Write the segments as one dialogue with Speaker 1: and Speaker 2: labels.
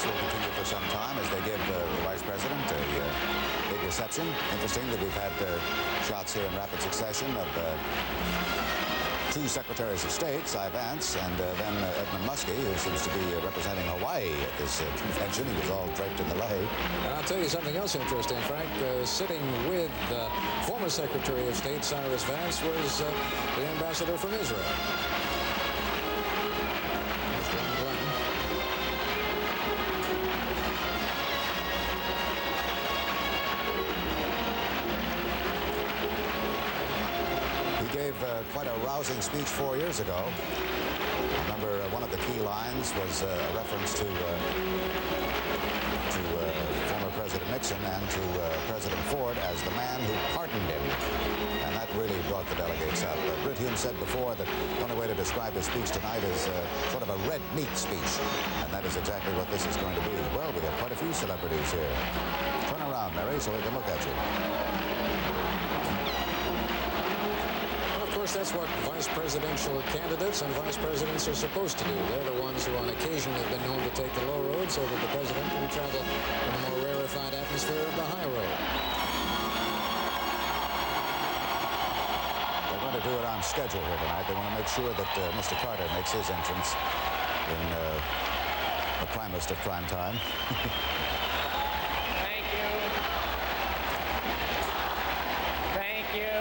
Speaker 1: this will continue for some time as they give the Vice President a big reception. Interesting that we've had shots here in rapid succession of two Secretaries of State, Cy Vance, and then Edmund Muskie, who seems to be representing Hawaii at this convention. He was all draped in the lei.
Speaker 2: And I'll tell you something else interesting, Frank. Sitting with former Secretary of State Cyrus Vance was the ambassador from Israel.
Speaker 1: Quite a rousing speech 4 years ago. I remember one of the key lines was a reference to former President Nixon and to President Ford as the man who pardoned him. And that really brought the delegates up. Britt Hume said before that the only way to describe his speech tonight is sort of a red meat speech. And that is exactly what this is going to be. Well, we have quite a few celebrities here. Turn around, Mary, so we can look at you.
Speaker 2: Of course, that's what vice presidential candidates and vice presidents are supposed to do. They're the ones who on occasion have been known to take the low road so that the president can travel in the more rarefied atmosphere of the high road.
Speaker 1: They're going to do it on schedule here tonight. They want to make sure that Mr. Carter makes his entrance in the primest of prime time.
Speaker 3: Thank you. Thank you.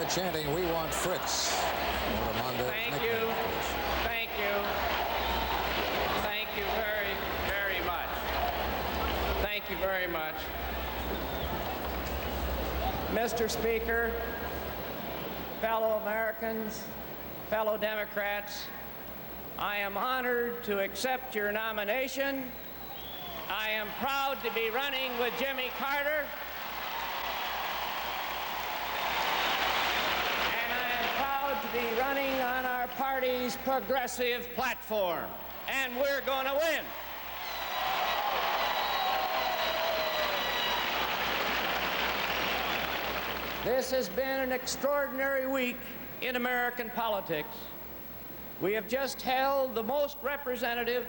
Speaker 2: Chanting, "We want Fritz."
Speaker 3: Thank you. Thank you. Thank you very, very much. Thank you very much. Mr. Speaker, fellow Americans, fellow Democrats, I am honored to accept your nomination. I am proud to be running with Jimmy Carter. To be running on our party's progressive platform, and we're going to win. This has been an extraordinary week in American politics. We have just held the most representative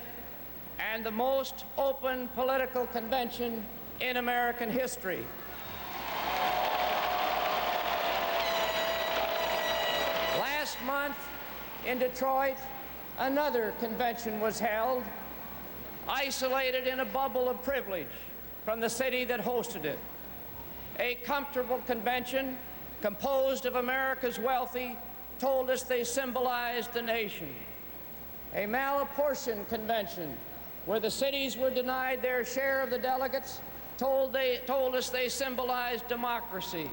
Speaker 3: and the most open political convention in American history. Last month in Detroit, another convention was held, isolated in a bubble of privilege from the city that hosted it. A comfortable convention composed of America's wealthy told us they symbolized the nation. A malapportioned convention where the cities were denied their share of the delegates told us they symbolized democracy.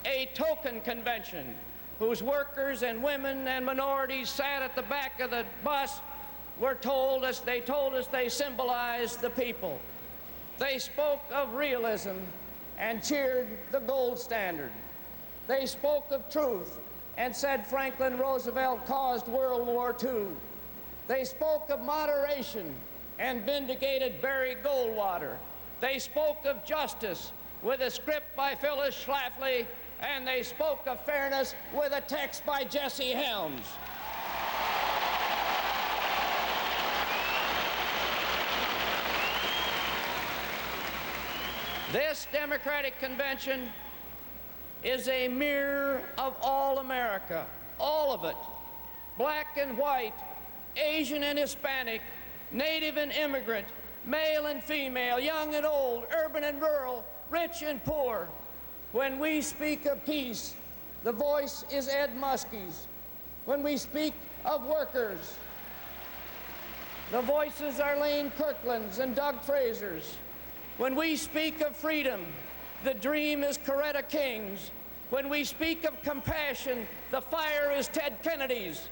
Speaker 3: A token convention whose workers and women and minorities sat at the back of the bus told us they symbolized the people. They spoke of realism and cheered the gold standard. They spoke of truth and said Franklin Roosevelt caused World War II. They spoke of moderation and vindicated Barry Goldwater. They spoke of justice with a script by Phyllis Schlafly, and they spoke of fairness with a text by Jesse Helms. This Democratic Convention is a mirror of all America, all of it, black and white, Asian and Hispanic, native and immigrant, male and female, young and old, urban and rural, rich and poor. When we speak of peace, the voice is Ed Muskie's. When we speak of workers, the voices are Lane Kirkland's and Doug Fraser's. When we speak of freedom, the dream is Coretta King's. When we speak of compassion, the fire is Ted Kennedy's.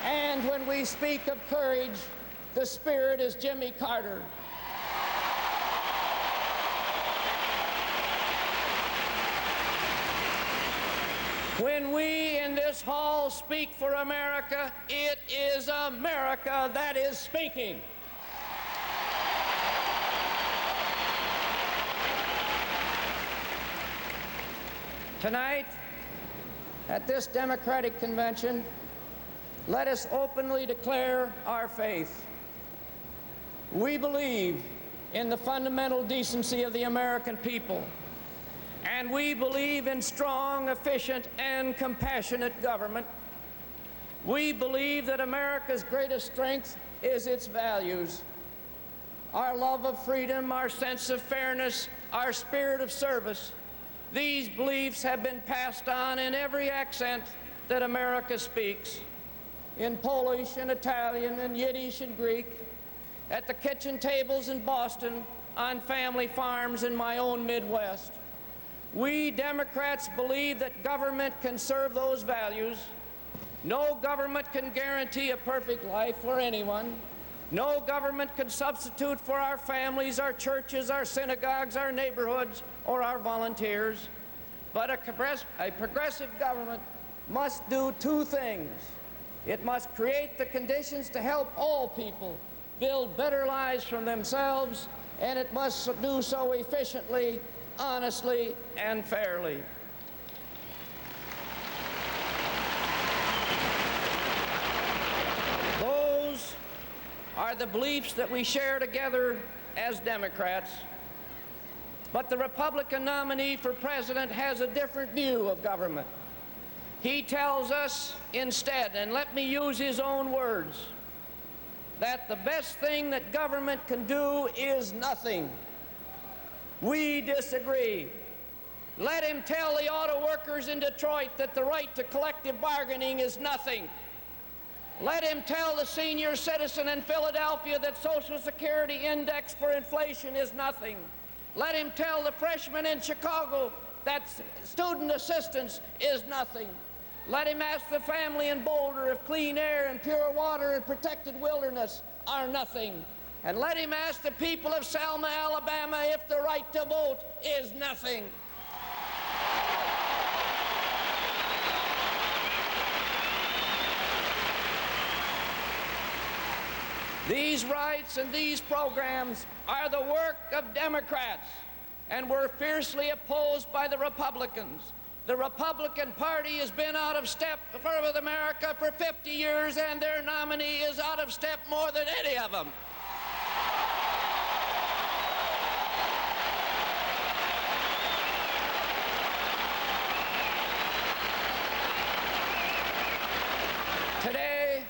Speaker 3: And when we speak of courage, the spirit is Jimmy Carter. When we in this hall speak for America, it is America that is speaking. Tonight, at this Democratic convention, let us openly declare our faith. We believe in the fundamental decency of the American people, and we believe in strong, efficient, and compassionate government. We believe that America's greatest strength is its values. Our love of freedom, our sense of fairness, our spirit of service. These beliefs have been passed on in every accent that America speaks, in Polish and Italian and Yiddish and Greek, at the kitchen tables in Boston, on family farms in my own Midwest. We Democrats believe that government can serve those values. No government can guarantee a perfect life for anyone. No government can substitute for our families, our churches, our synagogues, our neighborhoods, or our volunteers. But a progressive government must do two things. It must create the conditions to help all people build better lives for themselves, and it must do so efficiently, honestly, and fairly. Those are the beliefs that we share together as Democrats. But the Republican nominee for president has a different view of government. He tells us instead, and let me use his own words, that the best thing that government can do is nothing. We disagree. Let him tell the auto workers in Detroit that the right to collective bargaining is nothing. Let him tell the senior citizen in Philadelphia that Social Security index for inflation is nothing. Let him tell the freshman in Chicago that student assistance is nothing. Let him ask the family in Boulder if clean air and pure water and protected wilderness are nothing. And let him ask the people of Selma, Alabama if the right to vote is nothing. These rights and these programs are the work of Democrats and were fiercely opposed by the Republicans. The Republican Party has been out of step with America for 50 years, and their nominee is out of step more than any of them. Today,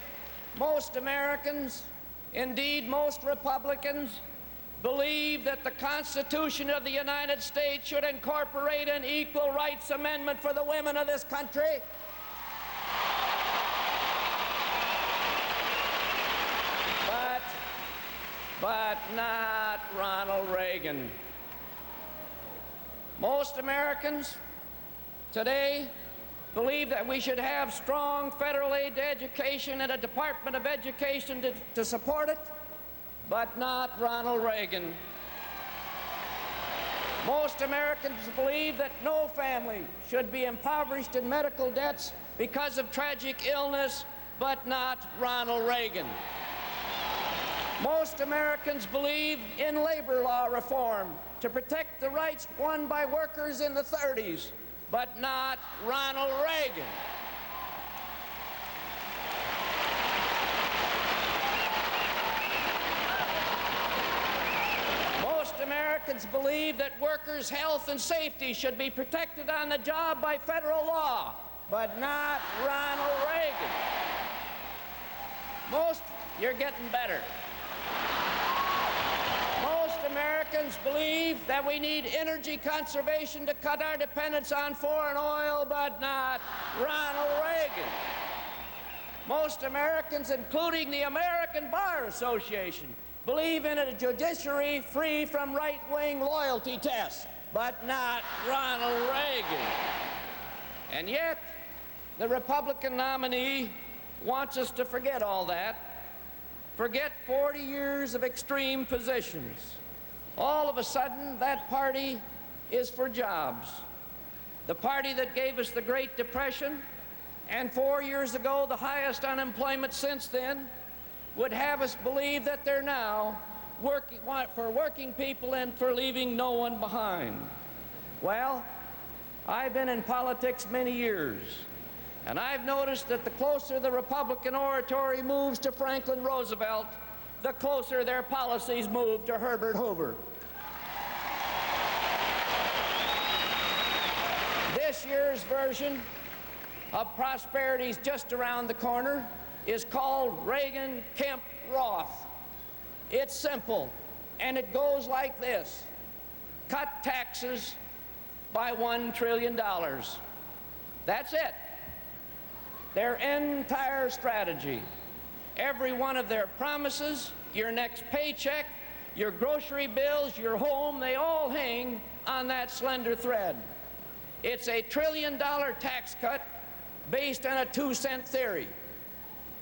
Speaker 3: most Americans, indeed most Republicans, believe that the Constitution of the United States should incorporate an equal rights amendment for the women of this country. But not Ronald Reagan. Most Americans today believe that we should have strong federal aid to education and a Department of Education to support it, but not Ronald Reagan. Most Americans believe that no family should be impoverished in medical debts because of tragic illness, but not Ronald Reagan. Most Americans believe in labor law reform to protect the rights won by workers in the 30s, but not Ronald Reagan. Most Americans believe that workers' health and safety should be protected on the job by federal law, but not Ronald Reagan. You're getting better. Most Americans believe that we need energy conservation to cut our dependence on foreign oil, but not Ronald Reagan. Most Americans, including the American Bar Association, believe in a judiciary free from right-wing loyalty tests, but not Ronald Reagan. And yet, the Republican nominee wants us to forget all that, forget 40 years of extreme positions. All of a sudden, that party is for jobs. the party that gave us the Great Depression, and 4 years ago the highest unemployment since then, would have us believe that they're now working for working people and for leaving no one behind. Well, I've been in politics many years, and I've noticed that the closer the Republican oratory moves to Franklin Roosevelt, the closer their policies move to Herbert Hoover. This year's version of Prosperity's Just Around the Corner is called Reagan-Kemp-Roth. It's simple, and it goes like this: cut taxes by $1 trillion. That's it. Their entire strategy. Every one of their promises, your next paycheck, your grocery bills, your home, they all hang on that slender thread. It's a $1 trillion tax cut based on a 2-cent theory.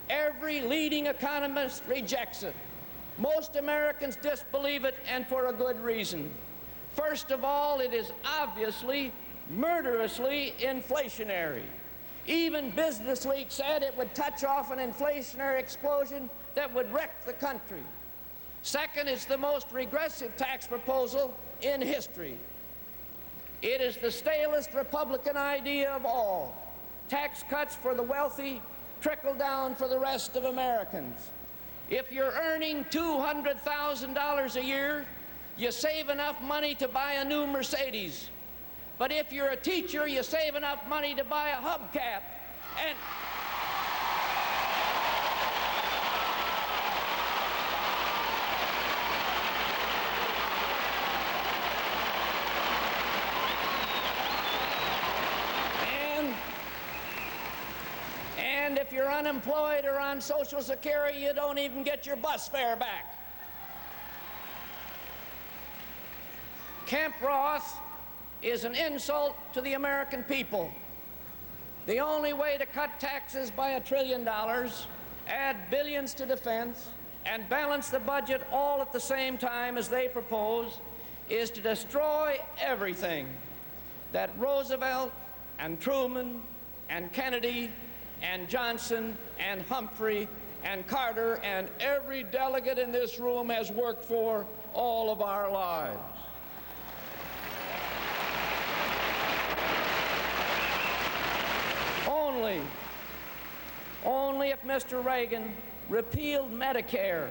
Speaker 3: Every leading economist rejects it. Most Americans disbelieve it, and for a good reason. First of all, it is obviously murderously inflationary. Even Business Week said it would touch off an inflationary explosion that would wreck the country. Second, it's the most regressive tax proposal in history. It is the stalest Republican idea of all. Tax cuts for the wealthy trickle down for the rest of Americans. If you're earning $200,000 a year, you save enough money to buy a new Mercedes. But if you're a teacher, you save enough money to buy a hubcap. And if you're unemployed or on Social Security, you don't even get your bus fare back. Kemp-Roth is an insult to the American people. The only way to cut taxes by $1 trillion, add billions to defense, and balance the budget all at the same time as they propose is to destroy everything that Roosevelt and Truman and Kennedy and Johnson and Humphrey and Carter and every delegate in this room has worked for all of our lives. Only if Mr. Reagan repealed Medicare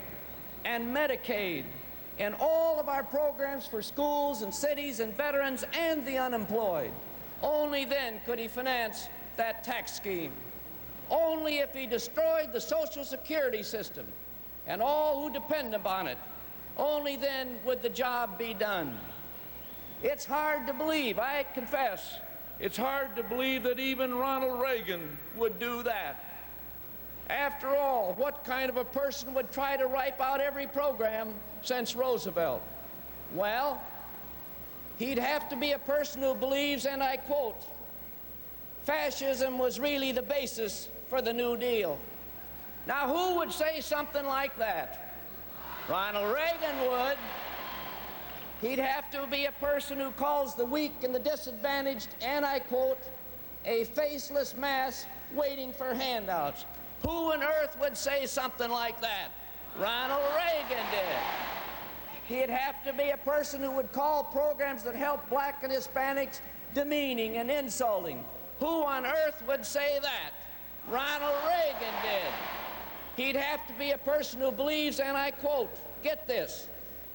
Speaker 3: and Medicaid and all of our programs for schools and cities and veterans and the unemployed, only then could he finance that tax scheme. Only if he destroyed the Social Security system and all who depend upon it, only then would the job be done. It's hard to believe, I confess, it's hard to believe that even Ronald Reagan would do that. After all, what kind of a person would try to wipe out every program since Roosevelt? Well, he'd have to be a person who believes, and I quote, fascism was really the basis for the New Deal. Now, who would say something like that? Ronald Reagan would. He'd have to be a person who calls the weak and the disadvantaged, and I quote, a faceless mass waiting for handouts. Who on earth would say something like that? Ronald Reagan did. He'd have to be a person who would call programs that help black and Hispanics demeaning and insulting. Who on earth would say that? Ronald Reagan did. He'd have to be a person who believes, and I quote, get this,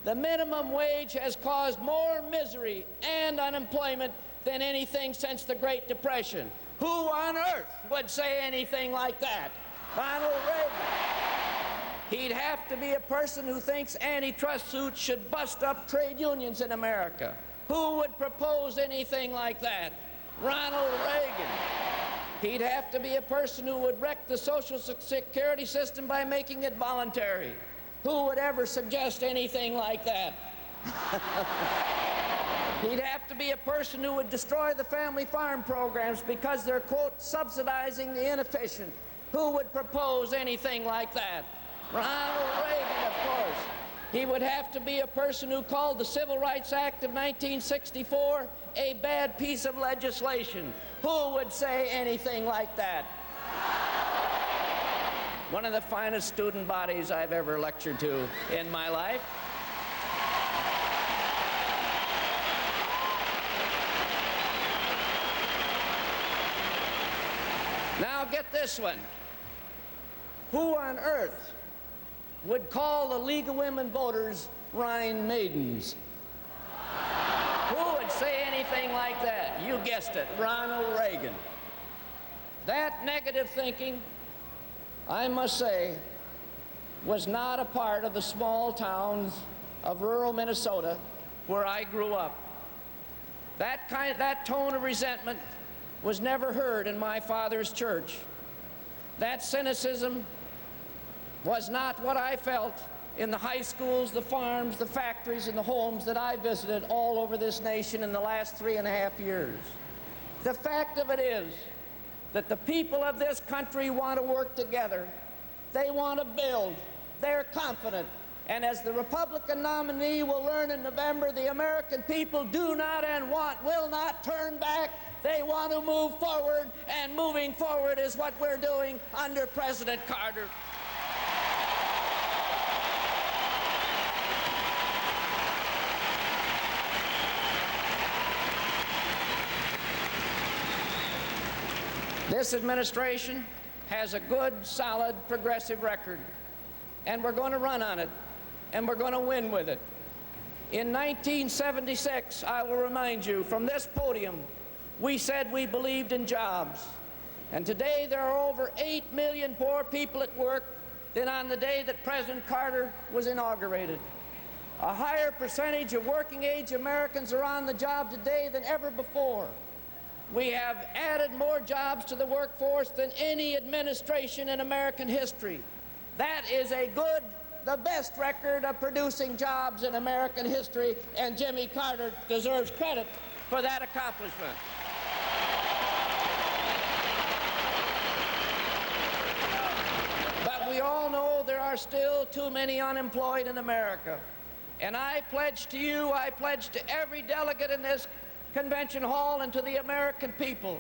Speaker 3: the minimum wage has caused more misery and unemployment than anything since the Great Depression. Who on earth would say anything like that? Ronald Reagan. He'd have to be a person who thinks antitrust suits should bust up trade unions in America. Who would propose anything like that? Ronald Reagan. He'd have to be a person who would wreck the Social Security system by making it voluntary. Who would ever suggest anything like that? He'd have to be a person who would destroy the family farm programs because they're, quote, subsidizing the inefficient. Who would propose anything like that? Ronald Reagan, of course. He would have to be a person who called the Civil Rights Act of 1964 a bad piece of legislation. Who would say anything like that? One of the finest student bodies I've ever lectured to in my life. Now get this one. Who on earth would call the League of Women Voters Rhine Maidens? Who would say anything like that? You guessed it, Ronald Reagan. That negative thinking, I must say, was not a part of the small towns of rural Minnesota where I grew up. That tone of resentment was never heard in my father's church. That cynicism was not what I felt in the high schools, the farms, the factories, and the homes that I visited all over this nation in the last 3.5 years. The fact of it is that the people of this country want to work together. They want to build. They're confident. And as the Republican nominee will learn in November, the American people do not and will not turn back. They want to move forward, and moving forward is what we're doing under President Carter. This administration has a good, solid, progressive record, and we're going to run on it, and we're going to win with it. In 1976, I will remind you, from this podium, we said we believed in jobs. And today there are over 8 million more people at work than on the day that President Carter was inaugurated. A higher percentage of working-age Americans are on the job today than ever before. We have added more jobs to the workforce than any administration in American history. That is the best record of producing jobs in American history, and Jimmy Carter deserves credit for that accomplishment. But we all know there are still too many unemployed in America. And I pledge to you, I pledge to every delegate in this convention hall and to the American people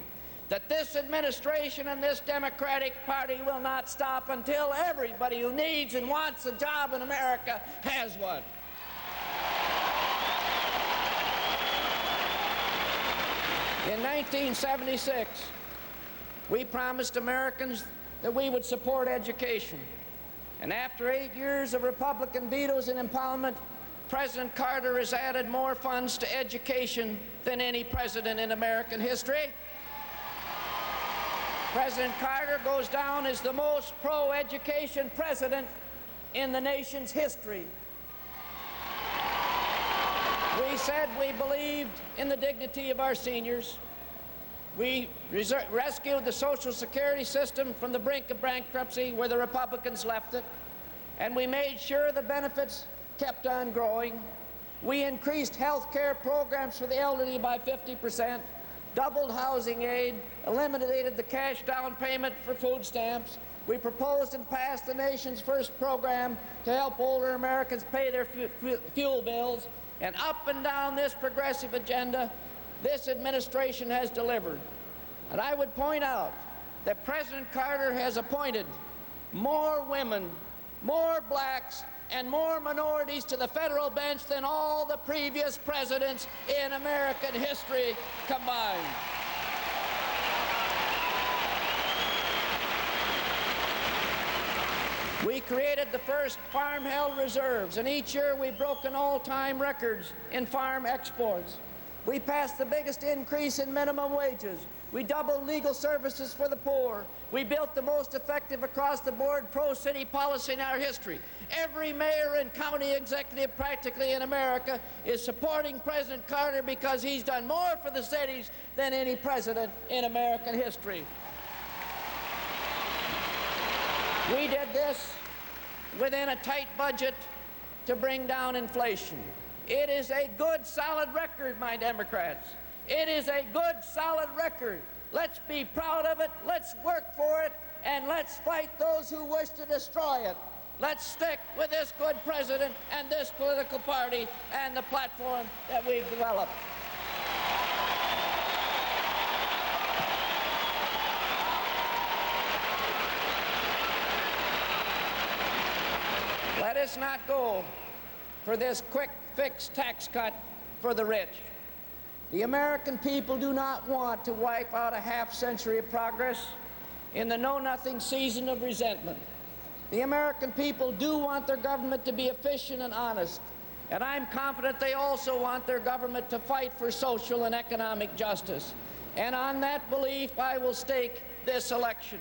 Speaker 3: that this administration and this Democratic Party will not stop until everybody who needs and wants a job in America has one. In 1976, we promised Americans that we would support education. And after 8 years of Republican vetoes and impoundment, President Carter has added more funds to education than any president in American history. President Carter goes down as the most pro-education president in the nation's history. We said we believed in the dignity of our seniors. We rescued the Social Security system from the brink of bankruptcy where the Republicans left it, and we made sure the benefits kept on growing. We increased health care programs for the elderly by 50%, doubled housing aid, eliminated the cash down payment for food stamps. We proposed and passed the nation's first program to help older Americans pay their fuel bills. And up and down this progressive agenda, this administration has delivered. And I would point out that President Carter has appointed more women, more blacks, and more minorities to the federal bench than all the previous presidents in American history combined. We created the first farm-held reserves, and each year we've broken all-time records in farm exports. We passed the biggest increase in minimum wages. We doubled legal services for the poor. We built the most effective across-the-board pro-city policy in our history. Every mayor and county executive practically in America is supporting President Carter because he's done more for the cities than any president in American history. We did this within a tight budget to bring down inflation. It is a good, solid record, my Democrats. It is a good, solid record. Let's be proud of it, let's work for it, and let's fight those who wish to destroy it. Let's stick with this good president and this political party and the platform that we've developed. Let us not go for this quick fix tax cut for the rich. The American people do not want to wipe out a half-century of progress in the know-nothing season of resentment. The American people do want their government to be efficient and honest, and I'm confident they also want their government to fight for social and economic justice. And on that belief, I will stake this election.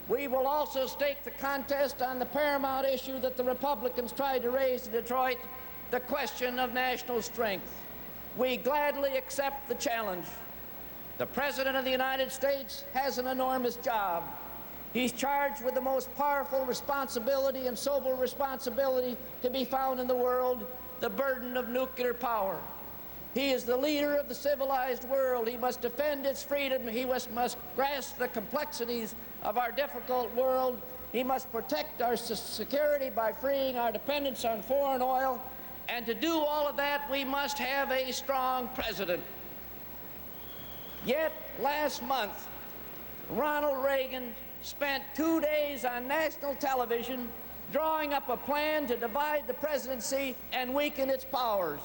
Speaker 3: We will also stake the contest on the paramount issue that the Republicans tried to raise in Detroit, the question of national strength. We gladly accept the challenge. The President of the United States has an enormous job. He's charged with the most powerful responsibility and sober responsibility to be found in the world, the burden of nuclear power. He is the leader of the civilized world. He must defend its freedom. He must grasp the complexities of our difficult world. He must protect our security by freeing our dependence on foreign oil. And to do all of that, we must have a strong president. Yet last month, Ronald Reagan spent 2 days on national television drawing up a plan to divide the presidency and weaken its powers.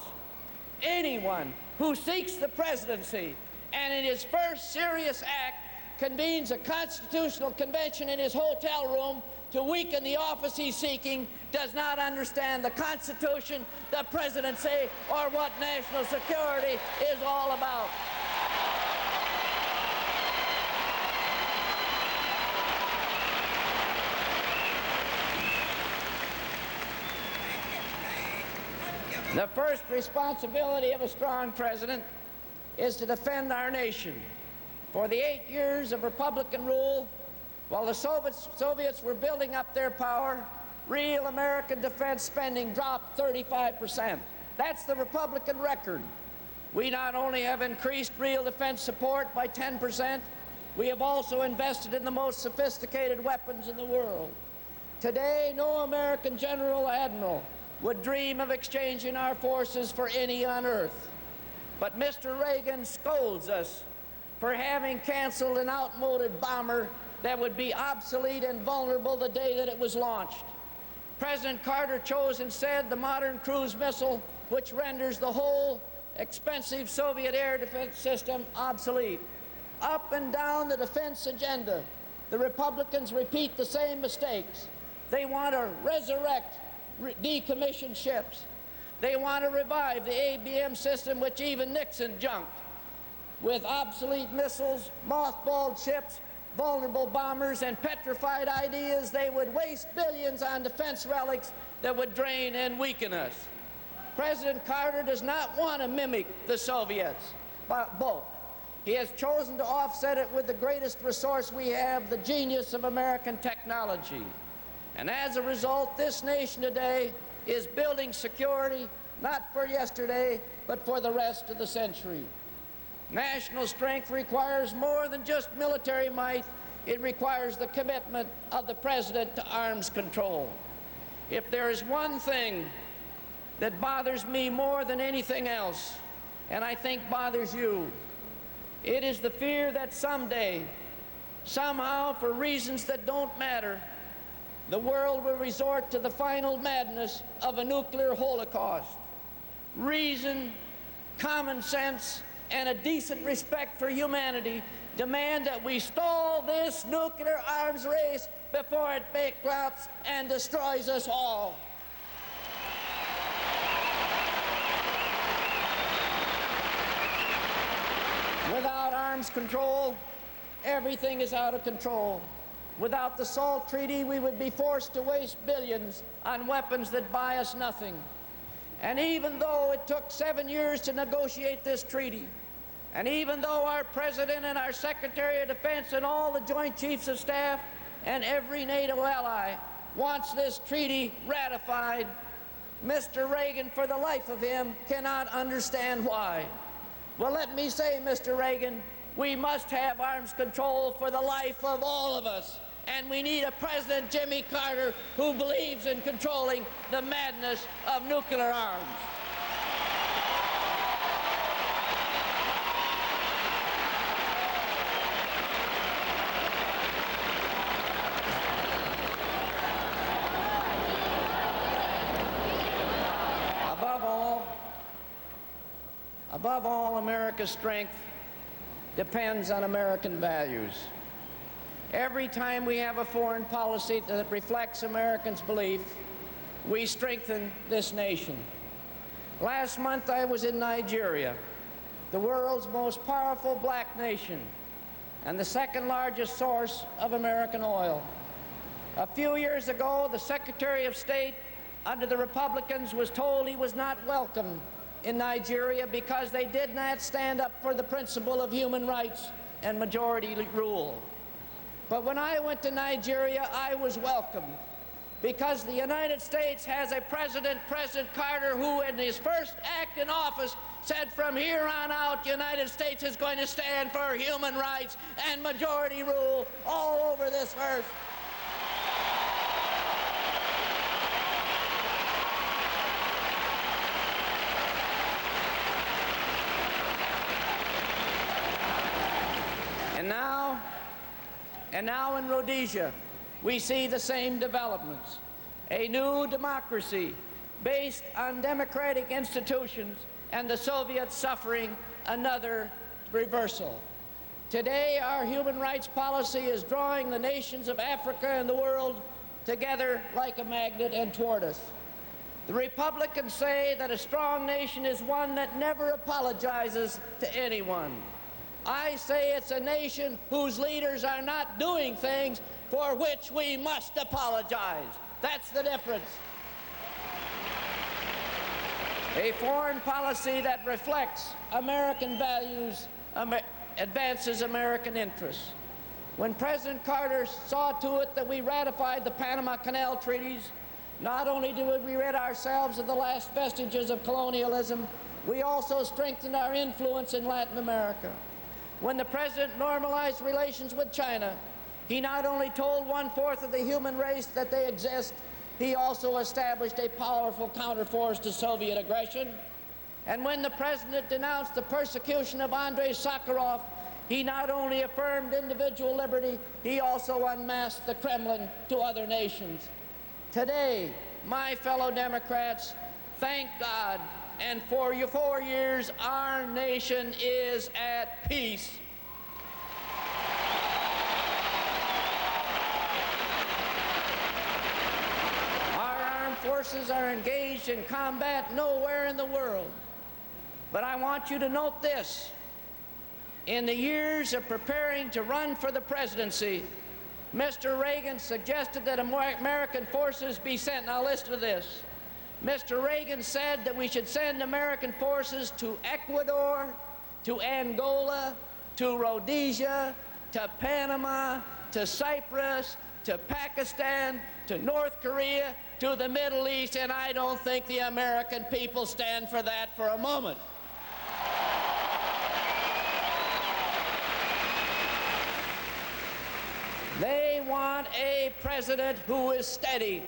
Speaker 3: Anyone who seeks the presidency and in his first serious act convenes a constitutional convention in his hotel room to weaken the office he's seeking does not understand the Constitution, the presidency, or what national security is all about. The first responsibility of a strong president is to defend our nation. For the 8 years of Republican rule, while the Soviets were building up their power, real American defense spending dropped 35%. That's the Republican record. We not only have increased real defense support by 10%, we have also invested in the most sophisticated weapons in the world. Today, no American general or admiral would dream of exchanging our forces for any on earth. But Mr. Reagan scolds us for having canceled an outmoded bomber that would be obsolete and vulnerable the day that it was launched. President Carter chose instead the modern cruise missile, which renders the whole expensive Soviet air defense system obsolete. Up and down the defense agenda, the Republicans repeat the same mistakes. They want to resurrect decommissioned ships. They want to revive the ABM system, which even Nixon junked. With obsolete missiles, mothballed ships, vulnerable bombers, and petrified ideas, they would waste billions on defense relics that would drain and weaken us. President Carter does not want to mimic the Soviets, but both. He has chosen to offset it with the greatest resource we have, the genius of American technology. And as a result, this nation today is building security not for yesterday, but for the rest of the century. National strength requires more than just military might. It requires the commitment of the president to arms control. If there is one thing that bothers me more than anything else, and I think bothers you, it is the fear that someday, somehow, for reasons that don't matter, the world will resort to the final madness of a nuclear holocaust. Reason, common sense, and a decent respect for humanity demand that we stall this nuclear arms race before it bankrupts and destroys us all. Without arms control, everything is out of control. Without the SALT Treaty, we would be forced to waste billions on weapons that buy us nothing. And even though it took 7 years to negotiate this treaty, and even though our President and our Secretary of Defense and all the Joint Chiefs of Staff and every NATO ally wants this treaty ratified, Mr. Reagan, for the life of him, cannot understand why. Well, let me say, Mr. Reagan, we must have arms control for the life of all of us. and we need a President Jimmy Carter who believes in controlling the madness of nuclear arms. Above all, America's strength depends on American values. Every time we have a foreign policy that reflects Americans' belief, we strengthen this nation. Last month I was in Nigeria, the world's most powerful black nation and the second largest source of American oil. A few years ago, the Secretary of State under the Republicans was told he was not welcome in Nigeria because they did not stand up for the principle of human rights and majority rule. But when I went to Nigeria, I was welcomed because the United States has a president, President Carter, who in his first act in office said from here on out, the United States is going to stand for human rights and majority rule all over this earth. And now in Rhodesia, we see the same developments. A new democracy based on democratic institutions, and the Soviets suffering another reversal. Today, our human rights policy is drawing the nations of Africa and the world together like a magnet and toward us. The Republicans say that a strong nation is one that never apologizes to anyone. I say it's a nation whose leaders are not doing things for which we must apologize. That's the difference. A foreign policy that reflects American values advances American interests. When President Carter saw to it that we ratified the Panama Canal treaties, not only did we rid ourselves of the last vestiges of colonialism, we also strengthened our influence in Latin America. When the President normalized relations with China, he not only told 1/4 of the human race that they exist, he also established a powerful counterforce to Soviet aggression. And when the President denounced the persecution of Andrei Sakharov, he not only affirmed individual liberty, he also unmasked the Kremlin to other nations. Today, my fellow Democrats, thank God, and for 4 years, our nation is at peace. Our armed forces are engaged in combat nowhere in the world. But I want you to note this. In the years of preparing to run for the presidency, Mr. Reagan suggested that American forces be sent. Now listen to this. Mr. Reagan said that we should send American forces to Ecuador, to Angola, to Rhodesia, to Panama, to Cyprus, to Pakistan, to North Korea, to the Middle East, and I don't think the American people stand for that for a moment. They want a president who is steady,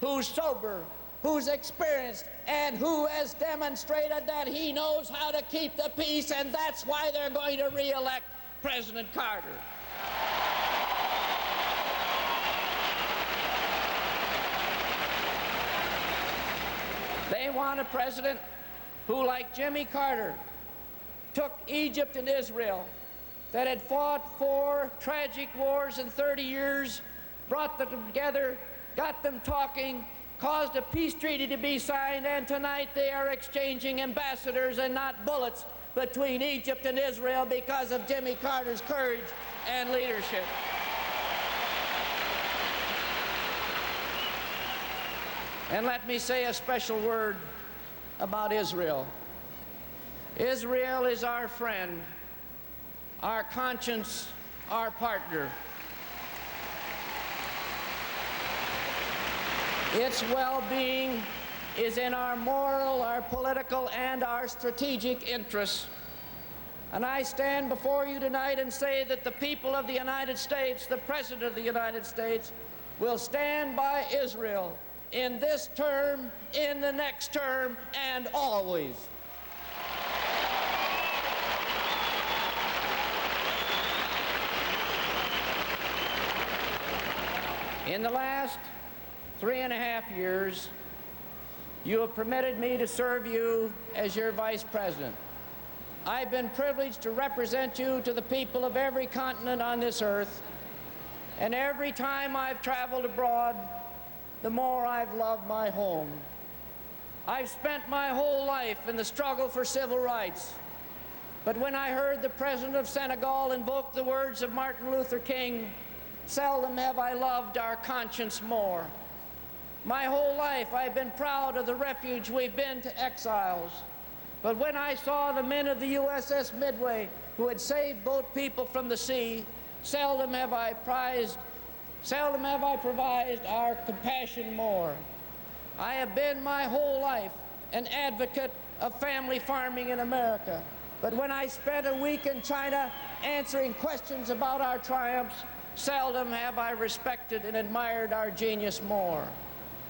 Speaker 3: who's sober, who's experienced, and who has demonstrated that he knows how to keep the peace, and that's why they're going to re-elect President Carter. They want a president who, like Jimmy Carter, took Egypt and Israel, that had fought 4 tragic wars in 30 years, brought them together, got them talking, caused a peace treaty to be signed, and tonight they are exchanging ambassadors and not bullets between Egypt and Israel because of Jimmy Carter's courage and leadership. And let me say a special word about Israel. Israel is our friend, our conscience, our partner. Its well-being is in our moral, our political, and our strategic interests. And I stand before you tonight and say that the people of the United States, the President of the United States, will stand by Israel in this term, in the next term, and always. In the last 3.5 years, you have permitted me to serve you as your Vice President. I've been privileged to represent you to the people of every continent on this earth, and every time I've traveled abroad, the more I've loved my home. I've spent my whole life in the struggle for civil rights, but when I heard the President of Senegal invoke the words of Martin Luther King, seldom have I loved our conscience more. My whole life I've been proud of the refuge we've been to exiles. But when I saw the men of the USS Midway who had saved boat people from the sea, seldom have I prized our compassion more. I have been my whole life an advocate of family farming in America. But when I spent a week in China answering questions about our triumphs, seldom have I respected and admired our genius more.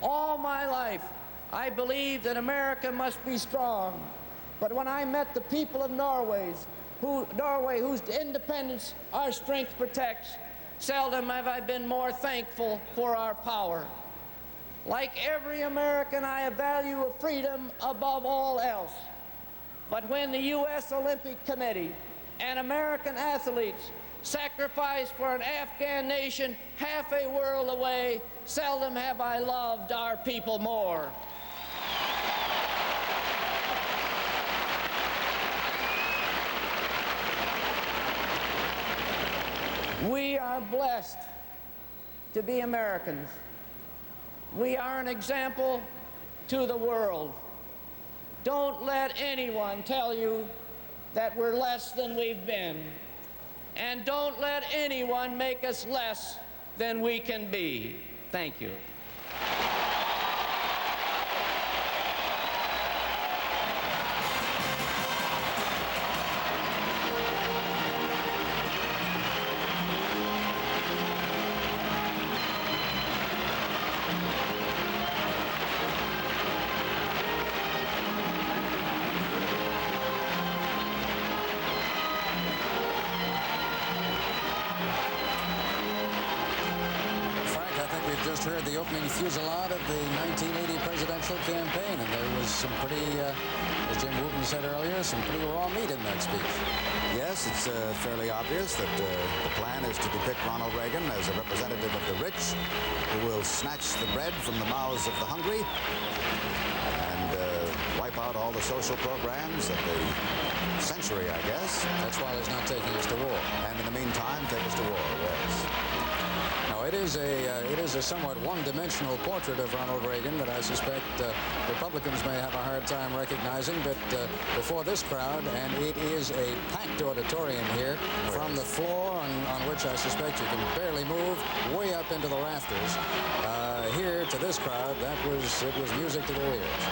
Speaker 3: All my life, I believed that America must be strong. But when I met the people of Norway, whose independence our strength protects, seldom have I been more thankful for our power. Like every American, I value freedom above all else. But when the U.S. Olympic Committee and American athletes sacrifice for an Afghan nation half a world away, seldom have I loved our people more. We are blessed to be Americans. We are an example to the world. Don't let anyone tell you that we're less than we've been. And don't let anyone make us less than we can be. Thank you.
Speaker 2: Heard the opening fusillade of the 1980 presidential campaign, and there was some pretty, as Jim Wooten said earlier, some pretty raw meat in that speech.
Speaker 1: Yes, it's fairly obvious that the plan is to depict Ronald Reagan as a representative of the rich who will snatch the bread from the mouths of the hungry and wipe out all the social programs of the century, I guess.
Speaker 2: That's why he's not taking us to war.
Speaker 1: And in the meantime, take us to war, yes.
Speaker 2: It is a somewhat one-dimensional portrait of Ronald Reagan that I suspect Republicans may have a hard time recognizing, but before this crowd, and it is a packed auditorium here, from the floor on which I suspect you can barely move, way up into the rafters, here to this crowd, it was music to their ears.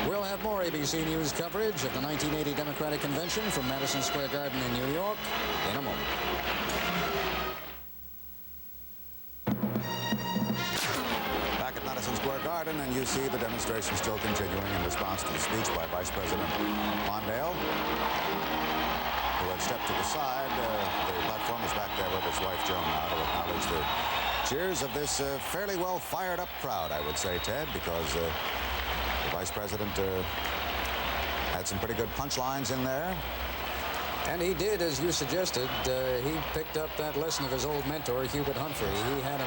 Speaker 2: We'll have more ABC News coverage of the 1980 Democratic Convention from Madison Square Garden in New York in a moment.
Speaker 1: And you see the demonstration still continuing in response to the speech by Vice-President Mondale, who had stepped to the side. The platform is back there with his wife, Joan, now to acknowledge the cheers of this fairly well fired-up crowd, I would say, Ted, because the Vice President had some pretty good punchlines in there.
Speaker 2: And he did, as you suggested. He picked up that lesson of his old mentor, Hubert Humphrey. He had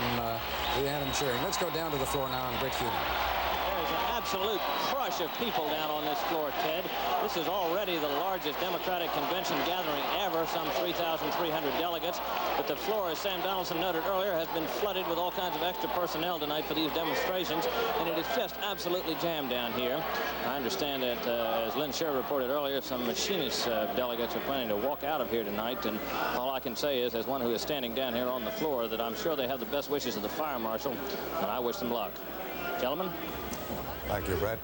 Speaker 2: him cheering. Let's go down to the floor now and Britt Hume.
Speaker 4: There's an absolute crush of people down on this floor, Ted. This is already the largest Democratic convention gathering ever, some 3,300 delegates. But the floor, as Sam Donaldson noted earlier, has been flooded with all kinds of extra personnel tonight for these demonstrations, and it is just absolutely jammed down here. I understand that, as Lynn Sher reported earlier, some machinist delegates are planning to walk out of here tonight, and all I can say is, as one who is standing down here on the floor, that I'm sure they have the best wishes of the fire marshal, and I wish them luck. Gentlemen?
Speaker 1: Thank you, Brett.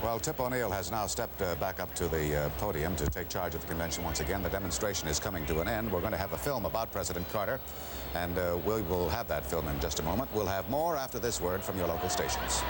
Speaker 1: Well, Tip O'Neill has now stepped back up to the podium to take charge of the convention once again. The demonstration is coming to an end. We're going to have a film about President Carter, and we will have that film in just a moment. We'll have more after this word from your local stations.